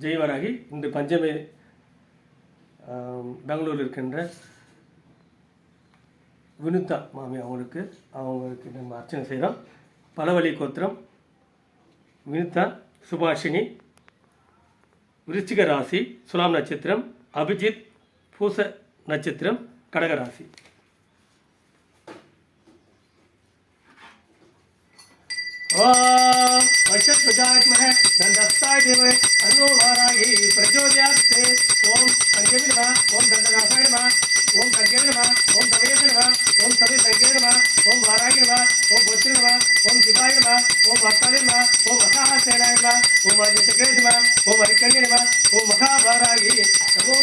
ஜெய்வராகி இன்று பஞ்சமி பெங்களூரில் இருக்கின்ற வினுதா மாமி அவங்களுக்கு நம்ம அர்ச்சனை செய்கிறோம். பலவழி கோத்திரம் வினுதா, சுபாஷினி, விருச்சிக ராசி, சுலாம் நட்சத்திரம், அபிஜித் பூச நட்சத்திரம், கடகராசி. ओम वक्षध्वजात्महे दंडस्ताय देवे अन्नो वाराही प्रचोदयात्ते ओम संजीवि नमः ओम दंडनाथाय नमः ओम संजीवि नमः ओम तवेश नमः ओम तवे संजीवि नमः ओम वाराही नमः ओम गोत्र नमः ओम शिवाय नमः ओम भक्ताय नमः ओम महासेनाय नमः ओम अजयतके नमः ओम हरिकन्ये नमः ओम महावाराही नमो